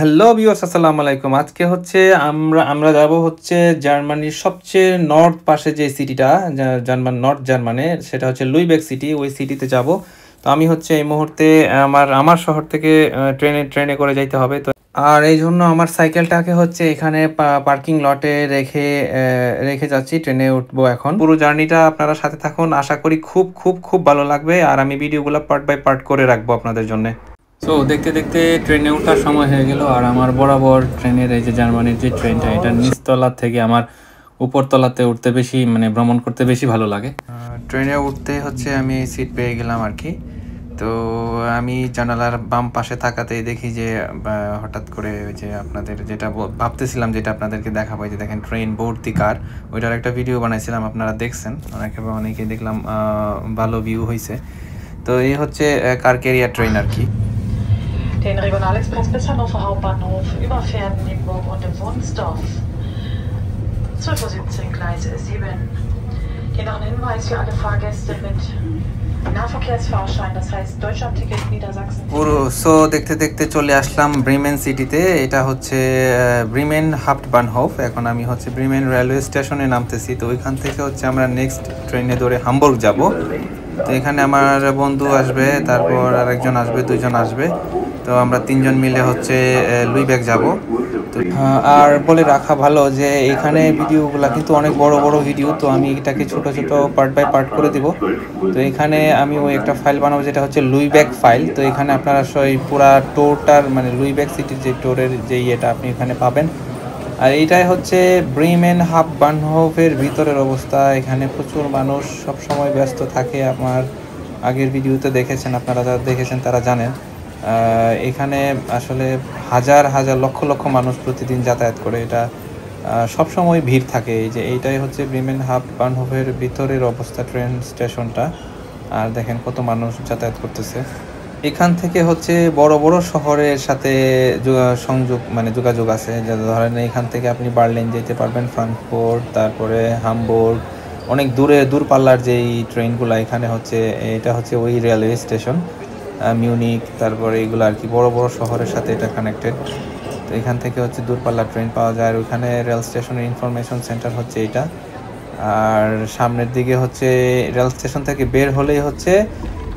Hello viewers, আসসালামু আলাইকুম। আজকে হচ্ছে আমরা যাব হচ্ছে জার্মানির সবচেয়ে নর্থ পাশে যে সিটিটা, নর্থ জার্মানির, সেটা হচ্ছে লুইবেক সিটি। ওই সিটিতে যাব। তো আমি হচ্ছে এই মুহূর্তে আমার শহর থেকে ট্রেনে করে যাইতে হবে। তো আর এই জন্য আমার সাইকেলটাকে হচ্ছে এখানে পার্কিং লটে রেখে যাচ্ছি। ট্রেনে উঠবো এখন। পুরো জার্নিটা আপনারা সাথে থাকুন, আশা করি খুব খুব খুব ভালো লাগবে। আর আমি ভিডিওগুলো পার্ট বাই পার্ট করে রাখবো আপনাদের জন্য। তো দেখতে দেখতে ট্রেনে ওঠার সময় হয়ে গেল। আর আমার বরাবর ট্রেনের এই যে জার্মানির যে ট্রেনটা, এটা নিচতলা থেকে আমার উপরতলাতে উঠতে বেশি ভ্রমণ করতে বেশি ভালো লাগে। ট্রেনে উঠতে হচ্ছে আমি সিট পেয়ে গেলাম আর কি। তো আমি জানালার বাম পাশে থাকাতেই দেখি যে হঠাৎ করে ওই যে আপনাদের যেটা ভাবতেছিলাম, যেটা আপনাদেরকে দেখাবো, যে দেখেন ট্রেন ভর্তি কার, ওইটার একটা ভিডিও বানাইছিলাম, আপনারা দেখছেন। অনেকে দেখলাম ভালো ভিউ হয়েছে। তো এই হচ্ছে কার ক্যারিয়ার ট্রেন আর কি। Den Regionalexpress bis Hannover Hauptbahnhof überfährt Nienburg und im Wunsdorf. 12:17 Uhr Gleis 7. Hier noch ein Hinweis für alle Fahrgäste mit Nahverkehrsfahrschein, das heißt Deutschlandticket Niedersachsen. So দেখতে দেখতে চলে আসলাম ব্রিমেন সিটিতে। এটা হচ্ছে ব্রিমেন হাউপ্টবানহোফ। এখন আমি হচ্ছে ব্রিমেন রেলওয়ে স্টেশনে নামতেছি। তো ওইখান থেকে হচ্ছে আমরা নেক্সট ট্রেনে ধরে হামবুর্গ যাব। তো এখানে আমার বন্ধু আসবে, তারপর আরেকজন আসবে, দুইজন আসবে। তো আমরা তিনজন মিলে হচ্ছে লুইবেক যাব। তো আর বলে রাখা ভালো যে এখানে ভিডিওগুলো কিন্তু অনেক বড় বড় ভিডিও। তো আমি এটাকে ছোট ছোট পার্ট বাই পার্ট করে দিব। তো এখানে আমি ওই একটা ফাইল বানাবো, যেটা হচ্ছে লুইবেক ফাইল। তো এখানে আপনারা সেই পুরা টোরটার লুইবেক সিটির যে টোরের যে ইয়েটা আপনি এখানে পাবেন। আর এইটাই হচ্ছে ব্রিমেন হাউপ্টবানহোফের ভিতরের অবস্থা। এখানে প্রচুর মানুষ সব সময় ব্যস্ত থাকে। আমার আগের ভিডিওতে দেখেছেন, আপনারা যারা দেখেছেন তারা জানেন। এখানে আসলে হাজার হাজার লক্ষ লক্ষ মানুষ প্রতিদিন যাতায়াত করে। এটা সবসময় ভিড় থাকে। এইটাই হচ্ছে ব্রিমেন হাউপ্টবানহোফের ভিতরের অবস্থা, ট্রেন স্টেশনটা। আর দেখেন কত মানুষ যাতায়াত করতেছে। এখান থেকে হচ্ছে বড় বড় শহরের সাথে যোগাযোগ আছে। ধরেন এখান থেকে আপনি বার্লিন যেতে পারবেন, ফ্রাঙ্কফুর্ট, তারপরে হামবুর্গ, অনেক দূরপাল্লার যেই ট্রেনগুলো এখানে হচ্ছে, এটা হচ্ছে ওই রেলওয়ে স্টেশন। মিউনিক, তারপরে এগুলো আর কি বড় বড় শহরের সাথে এটা কানেক্টেড। তো এখান থেকে হচ্ছে দূরপাল্লার ট্রেন পাওয়া যায়। আর ওইখানে রেল স্টেশনের ইনফরমেশন সেন্টার হচ্ছে এটা। আর সামনের দিকে হচ্ছে রেল স্টেশন থেকে বের হলেই হচ্ছে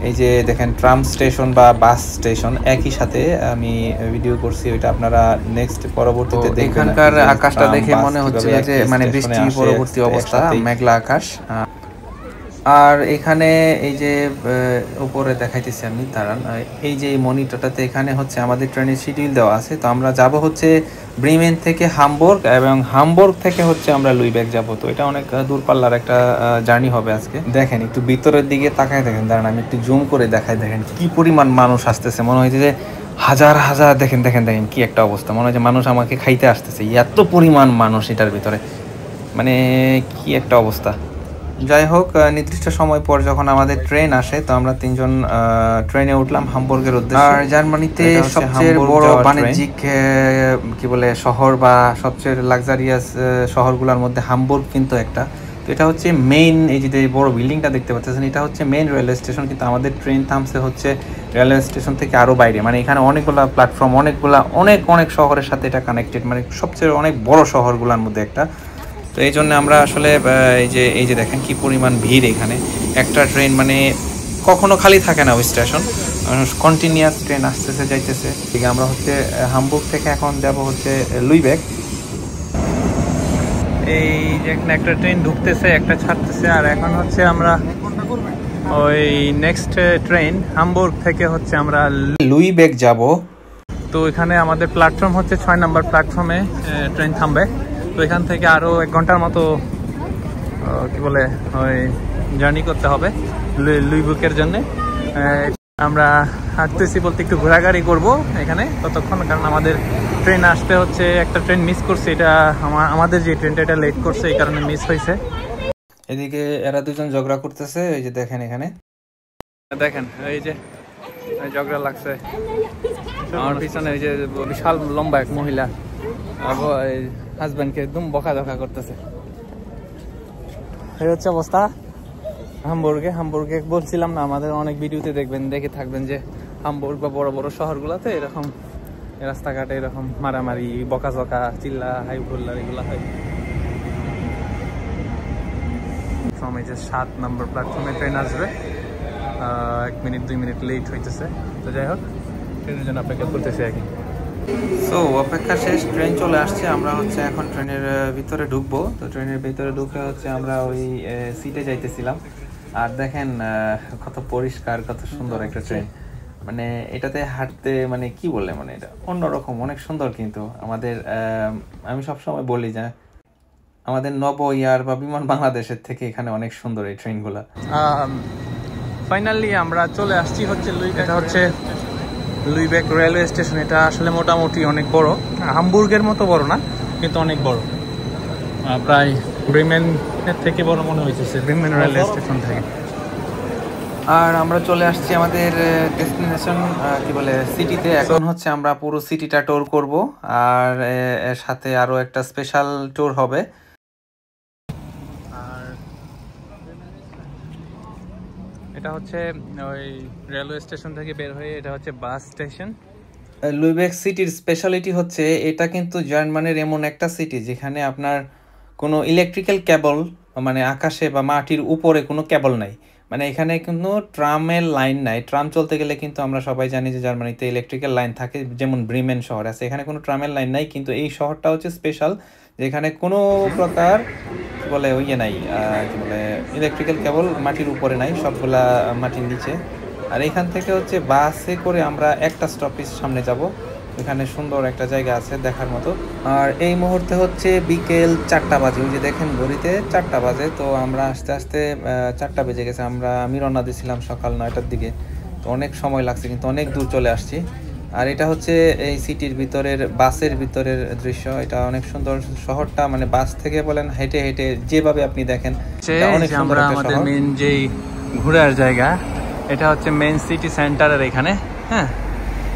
এই যে দেখেন ট্রাম স্টেশন বা বাস স্টেশন একই সাথে। আমি ভিডিও করছি, ওইটা আপনারা নেক্সট পরবর্তীতে দেখবেন। এখানকার আকাশটা দেখে মনে হচ্ছে যে বৃষ্টি পরবর্তী অবস্থা, মেঘলা আকাশ। আর এখানে এই যে উপরে দেখাইতেছি আমি, দাঁড়ান, এই যে মনিটরটাতে এখানে হচ্ছে আমাদের ট্রেনের শিডিউল দেওয়া আছে। তো আমরা যাব হচ্ছে ব্রিমেন থেকে হামবুর্গ, এবং হামবুর্গ থেকে হচ্ছে আমরা লুইবেক যাব। তো এটা অনেক দূরপাল্লার একটা জার্নি হবে আজকে। দেখেন একটু ভিতরের দিকে তাকায় দেখেন, দাঁড়ান আমি একটু জুম করে দেখাই। দেখেন কি পরিমাণ মানুষ আসতেছে, মনে হয়েছে যে হাজার হাজার। দেখেন দেখেন দেখেন কি একটা অবস্থা, মনে হয় যে মানুষ আমাকে খাইতে আসতেছে, এত পরিমাণ মানুষ এটার ভিতরে। কি একটা অবস্থা। যাই হোক, নির্দিষ্ট সময় পর যখন আমাদের ট্রেন আসে, তো আমরা তিনজন ট্রেনে উঠলাম হামবুর্গের উদ্দেশ্যে। আর জার্মানিতে সবচেয়ে বড় বাণিজ্যিক শহর বা সবচেয়ে লাক্সারিয়াস শহরগুলোর মধ্যে হামবুর্গ কিন্তু একটা। তো এটা হচ্ছে মেইন, এই যে বড় বিল্ডিংটা দেখতে পাচ্ছেন, এটা হচ্ছে মেইন রেলওয়ে স্টেশন। কিন্তু আমাদের ট্রেন থামছে হচ্ছে রেলওয়ে স্টেশন থেকে আরও বাইরে। এখানে অনেকগুলা প্ল্যাটফর্ম, অনেক শহরের সাথে এটা কানেক্টেড। সবচেয়ে অনেক বড় শহরগুলোর মধ্যে একটা। তো এই জন্য আমরা আসলে এই যে দেখেন কি পরিমাণ ভিড় এখানে। একটা ট্রেন কখনো খালি থাকে না ওই স্টেশন, কন্টিনিউয়াস ট্রেন আসতেছে যাইতেছে। ঠিক আমরা হচ্ছে হামবুর্গ থেকে এখন যাব হচ্ছে লুইবেক। এই যে এখানে একটা ট্রেন ঢুকতেছে, একটা ছাড়তেছে। আর এখন হচ্ছে আমরা ওই নেক্সট ট্রেন হামবুর্গ থেকে হচ্ছে আমরা লুইবেক যাব। তো এখানে আমাদের প্ল্যাটফর্ম হচ্ছে 6 নম্বর প্ল্যাটফর্মে ট্রেন থামবে। তো এখান থেকে আরও 1 ঘন্টার মতো ওই জার্নি করতে হবে লুইবেকের জন্য। আমরা হাঁটতেছি বলতে একটু ঘোরাঘুরি করবো এখানে ততক্ষণ, কারণ আমাদের ট্রেন আসতে হচ্ছে, একটা ট্রেন মিস করছে। এটা আমাদের যে ট্রেনটা এটা লেট করছে, এই কারণে মিস হয়েছে। এদিকে এরা দুজন ঝগড়া করতেছে, এই যে দেখেন এখানে দেখেন এই যে ঝগড়া লাগছে। আমার পিছনে এই যে বিশাল লম্বা এক মহিলা হাজব্যান্ডকে একদম বকাঝকা করতেছে। এই হচ্ছে অবস্থা হামবুর্গে বলছিলাম না, আমাদের অনেক ভিডিওতে দেখে থাকবেন যে হামবুর্গ বা বড় বড় শহরগুলোতে এরকম রাস্তাঘাটে এরকম মারামারি, বকাঝকা, চিল্লা হাই হুল্লা এগুলো হয়। এই যে 7 নম্বর প্ল্যাটফর্মে ট্রেন আসবে, 1 মিনিট 2 মিনিট লেট হইতেছে। তো যাই হোক, ট্রেনের জন্য অপেক্ষা করতেছি আর কি। সো অপেক্ষা শেষ, ট্রেন চলে আসছে। আমরা হচ্ছে এখন ট্রেনের ভিতরে ঢুকবো। তো ট্রেনের ভিতরে ঢুকে হচ্ছে আমরা ওই সিটে যাইতেছিলাম। আর দেখেন কত পরিষ্কার, কত সুন্দর একটা ট্রেন। মানে এটাতে হাঁটতে মানে কি বলে, মানে এটা অন্যরকম, অনেক সুন্দর। কিন্তু আমাদের আমি সবসময় বলি যে আমাদের নব ইয়ার বা বিমান বাংলাদেশের থেকে এখানে অনেক সুন্দর এই ট্রেনগুলো। ফাইনালি আমরা চলে আসছি হচ্ছে এটা হচ্ছে লুইবেক রেলওয়ে স্টেশন। এটা আসলে মোটামুটি অনেক বড়, হামবুর্গের মতো বড় না, কিন্তু অনেক বড়। প্রায় ব্রিমেনের থেকে বড় মনে হয়েছে ব্রিমেন রেলওয়ে স্টেশন থেকে। আর আমরা চলে আসছি আমাদের ডেস্টিনেশন কি বলে সিটিতে। এখন হচ্ছে আমরা পুরো সিটিটা ট্যুর করব, আর এর সাথে আরো একটা স্পেশাল ট্যুর হবে। আর এটা হচ্ছে ওই রেলওয়ে স্টেশন থেকে বের হয়ে এটা হচ্ছে বাস স্টেশন। লুইবেক সিটির স্পেশালিটি হচ্ছে এটা কিন্তু জার্মানির এমন একটা সিটি যেখানে আপনার কোনো ইলেকট্রিক্যাল কেবল, মানে আকাশে বা মাটির উপরে কোনো কেবল নাই। মানে এখানে কোনো ট্রামের লাইন নাই। ট্রাম চলতে গেলে কিন্তু আমরা সবাই জানি যে জার্মানিতে ইলেকট্রিক্যাল লাইন থাকে, যেমন ব্রিমেন শহর আছে, এখানে কোনো ট্রামের লাইন নাই। কিন্তু এই শহরটা হচ্ছে স্পেশাল, যেখানে কোনো প্রকার বলে ইয়ে নাই, কি বলে ইলেকট্রিক্যাল কেবল মাটির উপরে নাই, সবগুলা মাটির নিচে। আর এখান থেকে হচ্ছে বাসে করে আমরা একটা স্টপেজ সামনে যাব, এখানে সুন্দর একটা জায়গা আছে দেখার মতো। আর এই মুহূর্তে হচ্ছে বিকেল 4টা বাজে, ওই যে দেখেন ঘড়িতে 4টা বাজে। তো আমরা আস্তে আস্তে 4টা বেজে গেছে, আমি রওনা দিয়েছিলাম সকাল 9টার দিকে। তো অনেক সময় লাগছে, কিন্তু অনেক দূর চলে আসছি। আর এটা হচ্ছে এই সিটির ভিতরের বাসের ভিতরের দৃশ্য। এটা অনেক সুন্দর শহরটা, মানে বাস থেকে বলেন হেঁটে হেঁটে যেভাবে আপনি দেখেন অনেক সুন্দর একটা শহর। মেইন যেই ঘোরার জায়গা এটা হচ্ছে মেইন সিটি সেন্টারের এখানে। হ্যাঁ,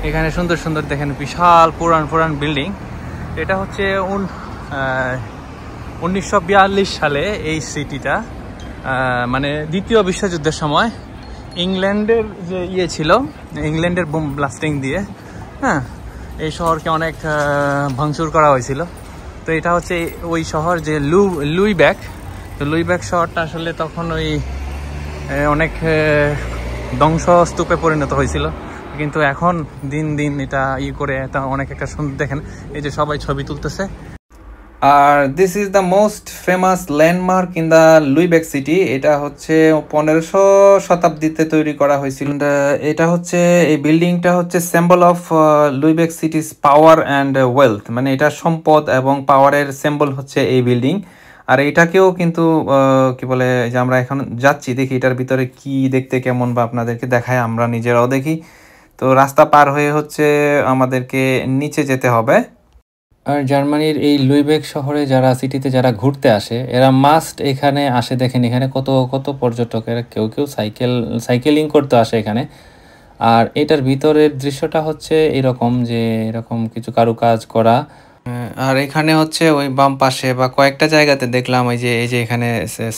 এখানে সুন্দর সুন্দর দেখেন বিশাল পুরান বিল্ডিং। এটা হচ্ছে 1942 সালে এই সিটিটা, মানে দ্বিতীয় বিশ্বযুদ্ধের সময় ইংল্যান্ডের যে ইয়ে ছিল, ইংল্যান্ডের বোম ব্লাস্টিং দিয়ে হ্যাঁ এই শহরকে অনেক ভাঙচুর করা হয়েছিল। তো এটা হচ্ছে ওই শহর যে লুইবেক। তো লুইবেক শহরটা আসলে তখন ওই অনেক ধ্বংসস্তূপে পরিণত হয়েছিল, কিন্তু এখন দিন দিন এটা করে এটা অনেক একটা সুন্দর। দেখেন এই যে সবাই ছবি তুলতেছে। আর this is the most famous landmark in the Lubeck city. এটা হচ্ছে 1500 শতাব্দীতে তৈরি করা হয়েছিল। এটা হচ্ছে এই বিল্ডিংটা হচ্ছে symbol of Lubeck city's power and wealth, মানে এটা সম্পদ এবং পাওয়ারের সিম্বল হচ্ছে এই বিল্ডিং। আর এটাকেও কিন্তু কি বলে যে আমরা এখন যাচ্ছি, দেখি এটার ভিতরে কি দেখতে কেমন, বা আপনাদেরকে দেখায়, আমরা নিজেরাও দেখি। তো রাস্তা পার হয়ে হচ্ছে আমাদেরকে নিচে যেতে হবে। আর জার্মানির এই লুইবেক শহরে যারা সিটিতে যারা ঘুরতে আসে, এরা মাস্ট এখানে আসে। দেখেন এখানে কত কত পর্যটক, এরা কেউ কেউ সাইকেলিং করতে আসে এখানে। আর এটার ভিতরের দৃশ্যটা হচ্ছে এরকম, যে এরকম কিছু কারুকাজ করা। আর এখানে হচ্ছে ওই বাম পাশে বা কয়েকটা জায়গাতে দেখলাম এই যে এখানে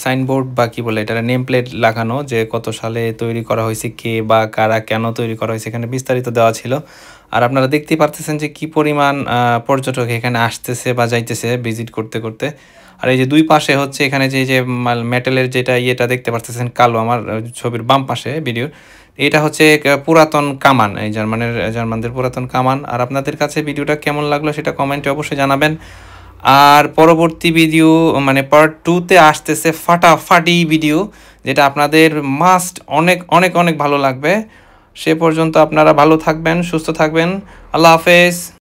সাইনবোর্ড বা কি বলে এটা নেম প্লেট লাগানো, যে কত সালে তৈরি করা হয়েছে, কে বা কারা কেন তৈরি করা হয়েছে, এখানে বিস্তারিত দেওয়া ছিল। আর আপনারা দেখতেই পারতেছেন যে কি পরিমাণ পর্যটক এখানে আসতেছে বা যাইতেছে ভিজিট করতে করতে। আর এই যে দুই পাশে হচ্ছে এখানে যে মেটালের যেটা ইয়েটা দেখতে পারতেছেন কালো, আমার ছবির বাম পাশে ভিডিও, এটা হচ্ছে পুরাতন কামান, এই জার্মানদের পুরাতন কামান। আর আপনাদের কাছে ভিডিওটা কেমন লাগলো সেটা কমেন্টে অবশ্যই জানাবেন। আর পরবর্তী ভিডিও মানে পার্ট 2তে আসতেছে ফাটাফাটি ভিডিও, যেটা আপনাদের মাস্ট অনেক অনেক অনেক ভালো লাগবে। সে পর্যন্ত আপনারা ভালো থাকবেন, সুস্থ থাকবেন। আল্লাহ হাফেজ।